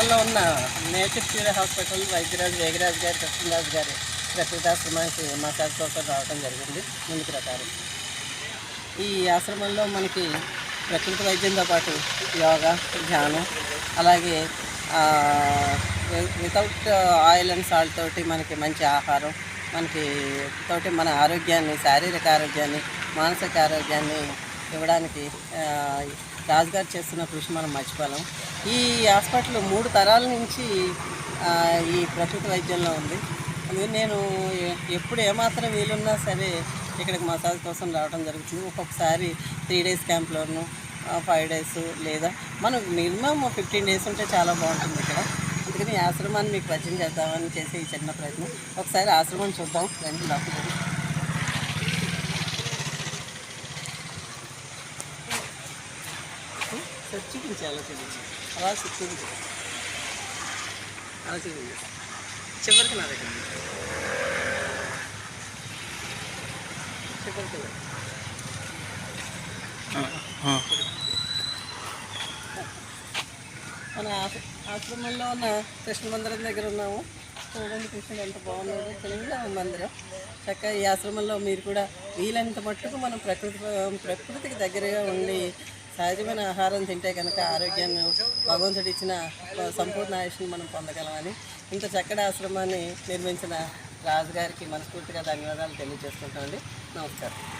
ఆశ్రమంలో ఉన్న nature cure hospital వైద్యరాజు వేగరాజు గారు కృష్ణరాజు గారి ప్రకృతాశ్రమానికి మసాజ్ కోసం రావడం జరిగింది. ముందు ప్రకారం ఈ ఆశ్రమంలో మనకి ప్రకృతి వైద్యంతో పాటు యోగా, ధ్యానం, అలాగే వితౌట్ ఆయిల్ అండ్ సాల్ట్ తోటి మనకి మంచి ఆహారం, మనకి తోటి మన ఆరోగ్యాన్ని, శారీరక ఆరోగ్యాన్ని, మానసిక ఆరోగ్యాన్ని ఇవ్వడానికి రాజుగారు చేస్తున్న కృషి మనం మర్చిపోలేం. ఈ హాస్పిటల్ 3 తరాల నుంచి ఈ ప్రకృతి వైద్యంలో ఉంది. నేను ఎప్పుడు ఏమాత్రం వీలున్నా సరే ఇక్కడికి మసాజ్ కోసం రావడం జరుగుతుంది. ఒక్కొక్కసారి 3 డేస్ క్యాంప్లోను, 5 డేస్, లేదా మనకు మినిమం 15 డేస్ ఉంటే చాలా బాగుంటుంది ఇక్కడ. అందుకని ఈ ఆశ్రమాన్ని మీకు పరిచయం చేద్దామని చేసే ఈ చిన్న ప్రయత్నం. ఒకసారి ఆశ్రమాన్ని చూద్దాం రండి లోపలికి. చూపించి అలా చూపించి అలా చూపించి అలా చూపించి చివరికి నా దగ్గర చివరికి మన ఆశ్రమంలో ఉన్న కృష్ణ మందిరం దగ్గర ఉన్నాము. చూడండి కృష్ణుడు ఎంత బాగున్నాడు, చిన్నగా మందిరం. చక్కగా ఈ ఆశ్రమంలో మీరు కూడా వీలైనంత మట్టుకు మనం ప్రకృతికి దగ్గరగా ఉండి సహజమైన ఆహారం తింటే కనుక ఆరోగ్యాన్ని భగవంతుడు ఇచ్చిన సంపూర్ణ ఆయుష్ని మనం పొందగలమని ఇంత చక్కటి ఆశ్రమాన్ని నిర్మించిన రాజుగారికి మనస్ఫూర్తిగా ధన్యవాదాలు తెలియజేసుకుంటామండి. నమస్కారం.